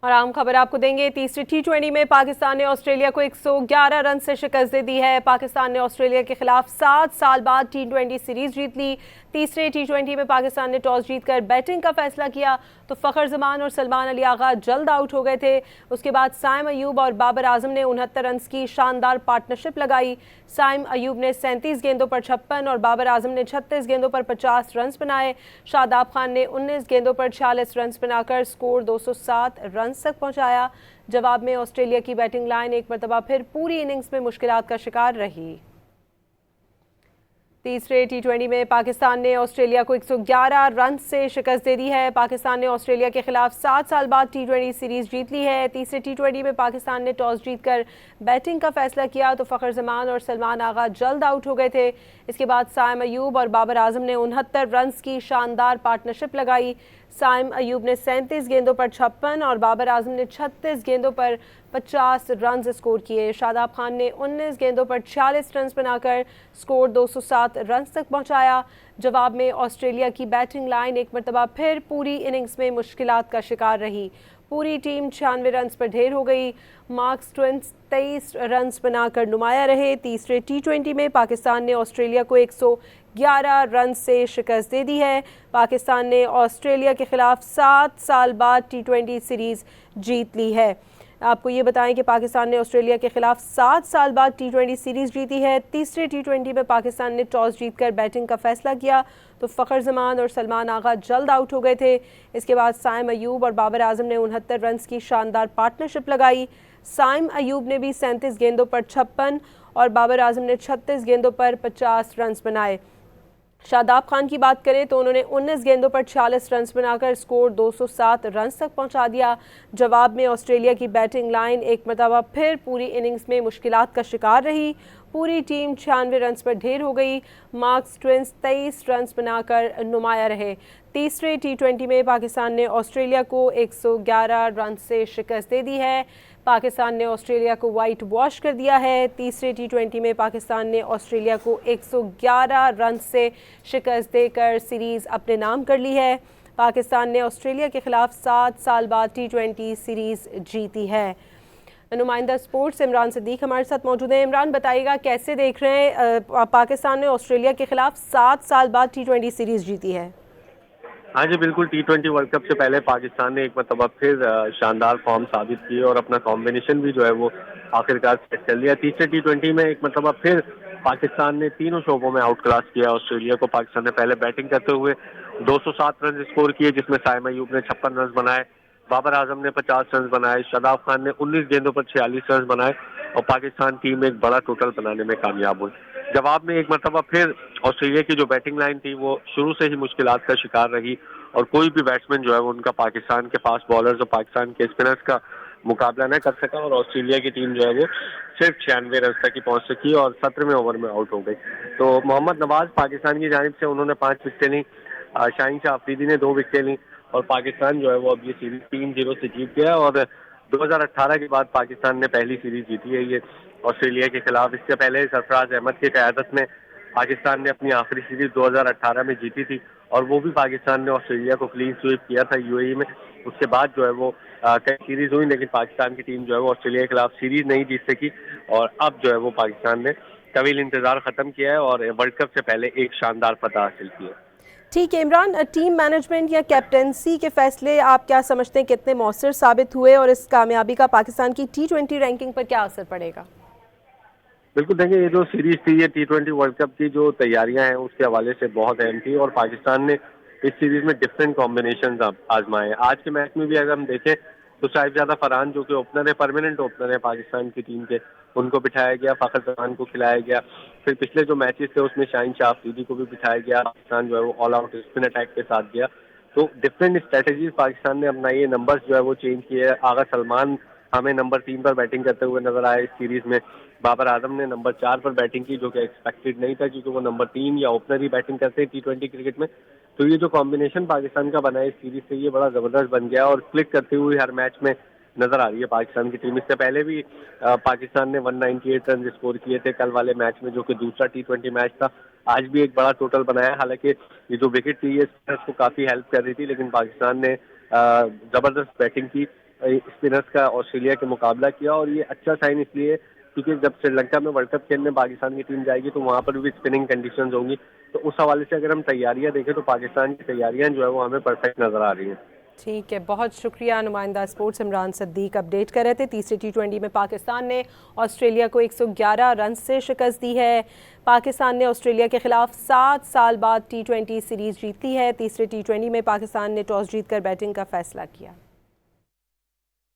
और आम खबर आपको देंगे। तीसरी टी20 में पाकिस्तान ने ऑस्ट्रेलिया को 111 रन से शिकस्त दे दी है। पाकिस्तान ने ऑस्ट्रेलिया के खिलाफ 7 साल बाद टी20 सीरीज जीत ली। तीसरे टी20 में पाकिस्तान ने टॉस जीतकर बैटिंग का फैसला किया तो फ़खर जमान और सलमान अली आगा जल्द आउट हो गए थे। उसके बाद साइम अयूब और बाबर आजम ने 69 रन की शानदार पार्टनरशिप लगाई। साइम अयूब ने 37 गेंदों पर 56 और बाबर आजम ने 36 गेंदों पर 50 रन बनाए। शादाब खान ने 19 गेंदों पर 46 रन बनाकर स्कोर 207 रन तक पहुंचाया। जवाब में ऑस्ट्रेलिया की बैटिंग लाइन एक मरतबा फिर पूरी इनिंग्स में मुश्किलात का शिकार रही। तीसरे टी20 में पाकिस्तान ने ऑस्ट्रेलिया को 111 रन से शिकस्त दे दी है। पाकिस्तान ने ऑस्ट्रेलिया के खिलाफ 7 साल बाद टी20 सीरीज जीत ली है। तीसरे टी20 में पाकिस्तान ने टॉस जीतकर बैटिंग का फैसला किया तो फ़खर जमान और सलमान आगा जल्द आउट हो गए थे। इसके बाद साइम अयूब और बाबर आजम ने 69 रन की शानदार पार्टनरशिप लगाई। साइम अयूब ने 37 गेंदों पर 56 और बाबर आजम ने 36 गेंदों पर 50 रन स्कोर किए। शादाब खान ने 19 गेंदों पर 46 रन बनाकर स्कोर 207 रन तक पहुंचाया। जवाब में ऑस्ट्रेलिया की बैटिंग लाइन एक मरतबा फिर पूरी इनिंग्स में मुश्किलात का शिकार रही। पूरी टीम 96 रन पर ढेर हो गई। मार्क्स ट्विंस 23 रन बनाकर नुमाया रहे। तीसरे टी20 में पाकिस्तान ने ऑस्ट्रेलिया को 111 रन से शिकस्त दे दी है। पाकिस्तान ने ऑस्ट्रेलिया के खिलाफ 7 साल बाद टी20 सीरीज जीत ली है। आपको ये बताएं कि पाकिस्तान ने ऑस्ट्रेलिया के खिलाफ 7 साल बाद टी20 सीरीज जीती है। तीसरे टी20 में पाकिस्तान ने टॉस जीतकर बैटिंग का फैसला किया तो फ़खर जमान और सलमान आगा जल्द आउट हो गए थे। इसके बाद साइम अयूब और बाबर आजम ने 69 रन की शानदार पार्टनरशिप लगाई। साइम अयूब ने भी 37 गेंदों पर 56 और बाबर आजम ने 36 गेंदों पर 50 रन बनाए। शादाब खान की बात करें तो उन्होंने 19 गेंदों पर 46 रन बनाकर स्कोर 207 रन तक पहुंचा दिया। जवाब में ऑस्ट्रेलिया की बैटिंग लाइन एक मरतबा फिर पूरी इनिंग्स में मुश्किलात का शिकार रही। पूरी टीम 96 रन पर ढेर हो गई। मार्क्स ट्विंस 23 रन बनाकर नुमाया रहे। तीसरे टी20 में पाकिस्तान ने ऑस्ट्रेलिया को 111 रन से शिकस्त दे दी है। पाकिस्तान ने ऑस्ट्रेलिया को वाइट वॉश कर दिया है। तीसरे टी20 में पाकिस्तान ने ऑस्ट्रेलिया को 111 रन से शिकस्त देकर सीरीज़ अपने नाम कर ली है। पाकिस्तान ने ऑस्ट्रेलिया के खिलाफ 7 साल बाद टी20 सीरीज़ जीती है। नुमाइंदा स्पोर्ट्स इमरान सिद्दीक हमारे साथ मौजूद हैं। इमरान, बताइएगा कैसे देख रहे हैं, पाकिस्तान ने ऑस्ट्रेलिया के खिलाफ 7 साल बाद टी20 सीरीज़ जीती है। हाँ जी बिल्कुल, टी20 वर्ल्ड कप से पहले पाकिस्तान ने एक मरतबा फिर शानदार फॉर्म साबित की और अपना कॉम्बिनेशन भी जो है वो आखिरकार सेट कर लिया। तीसरे टी20 में एक मरतबा फिर पाकिस्तान ने तीनों शोबों में आउट क्लास किया ऑस्ट्रेलिया को। पाकिस्तान ने पहले बैटिंग करते हुए 207 रन स्कोर किए, जिसमें साइम अयूब ने 56 रन बनाए, बाबर आजम ने 50 रन बनाए, शादाब खान ने 19 गेंदों पर 46 रन बनाए और पाकिस्तान टीम एक बड़ा टोटल बनाने में कामयाब हुई। जवाब में एक मरतबा फिर ऑस्ट्रेलिया की जो बैटिंग लाइन थी वो शुरू से ही मुश्किलात का शिकार रही और कोई भी बैट्समैन जो है वो उनका पाकिस्तान के फास्ट बॉलर्स और पाकिस्तान के स्पिनर्स का मुकाबला न कर सका और ऑस्ट्रेलिया की टीम जो है वो सिर्फ 96 रन तक ही पहुंच सकी और 17वें ओवर में आउट हो गई। तो मोहम्मद नवाज पाकिस्तान की जानिब से उन्होंने 5 विकेटें ली, शाहीन शाह अफरीदी ने 2 विकेटें ली और पाकिस्तान जो है वो अब ये सीरीज 3-0 से जीत गया और 2018 के बाद पाकिस्तान ने पहली सीरीज जीती है ये ऑस्ट्रेलिया के खिलाफ। इससे पहले सरफराज अहमद की क़यादत में पाकिस्तान ने अपनी आखिरी सीरीज 2018 में जीती थी और वो भी पाकिस्तान ने ऑस्ट्रेलिया को क्लीन स्वीप किया था यूएई में। उसके बाद जो है वो कई सीरीज हुई लेकिन पाकिस्तान की टीम जो है वो ऑस्ट्रेलिया के खिलाफ सीरीज नहीं जीत सकी और अब जो है वो पाकिस्तान ने तवील इंतजार खत्म किया है और वर्ल्ड कप से पहले एक शानदार फतह हासिल की है। ठीक है इमरान, टीम मैनेजमेंट या कैप्टेंसी के फैसले आप क्या समझते हैं कितने मौसर साबित हुए और इस कामयाबी का पाकिस्तान की टी20 रैंकिंग पर क्या असर पड़ेगा? बिल्कुल, देखिए ये जो सीरीज थी ये टी20 वर्ल्ड कप की जो तैयारियां हैं उसके हवाले से बहुत अहम थी और पाकिस्तान ने इस सीरीज में डिफरेंट कॉम्बिनेशन आजमाए। आज के मैच में भी अगर हम देखें तो साहिबजादा फरहान जो कि ओपनर है, परमानेंट ओपनर है पाकिस्तान की टीम के, उनको बिठाया गया, फ़खर जमान को खिलाया गया। फिर पिछले जो मैचेस थे उसमें शाहीन शाह अफरीदी को भी बिठाया गया। पाकिस्तान जो है वो ऑल आउट स्पिन अटैक के साथ गया। तो डिफरेंट स्ट्रेटेजीज पाकिस्तान ने अपनाई है, नंबर्स जो है वो चेंज किए। आगा सलमान हमें नंबर 3 पर बैटिंग करते हुए नजर आए इस सीरीज में। बाबर आजम ने नंबर 4 पर बैटिंग की जो कि एक्सपेक्टेड नहीं था क्योंकि वो नंबर 3 या ओपनर ही बैटिंग करते हैं टी20 क्रिकेट में। तो ये जो कॉम्बिनेशन पाकिस्तान का बना है इस सीरीज से ये बड़ा जबरदस्त बन गया और क्लिक करते हुए हर मैच में नजर आ रही है पाकिस्तान की टीम। इससे पहले भी पाकिस्तान ने 198 रन स्कोर किए थे कल वाले मैच में जो कि दूसरा टी20 मैच था। आज भी एक बड़ा टोटल बनाया, हालांकि ये जो विकेट थी ये स्पिनर्स को काफी हेल्प कर रही थी लेकिन पाकिस्तान ने जबरदस्त बैटिंग की स्पिनर्स का ऑस्ट्रेलिया के मुकाबला किया। और ये अच्छा साइन इसलिए क्योंकि जब श्रीलंका में वर्ल्ड कप खेलने पाकिस्तान की टीम जाएगी तो वहाँ पर भी स्पिनिंग कंडीशंस होंगी। तो उस हवाले से अगर हम तैयारियां देखें तो पाकिस्तान की तैयारियां जो है वो हमें परफेक्ट नजर आ रही हैं। ठीक है, बहुत शुक्रिया। नुमाइंदा स्पोर्ट्स इमरान सिद्दीक अपडेट कर रहे थे। तीसरे T20 में पाकिस्तान ने ऑस्ट्रेलिया को 111 रन से शिकस्त दी है। पाकिस्तान ने ऑस्ट्रेलिया के खिलाफ 7 साल बाद T20 सीरीज जीती है। तीसरे T20 में पाकिस्तान ने टॉस जीतकर बैटिंग का फैसला किया।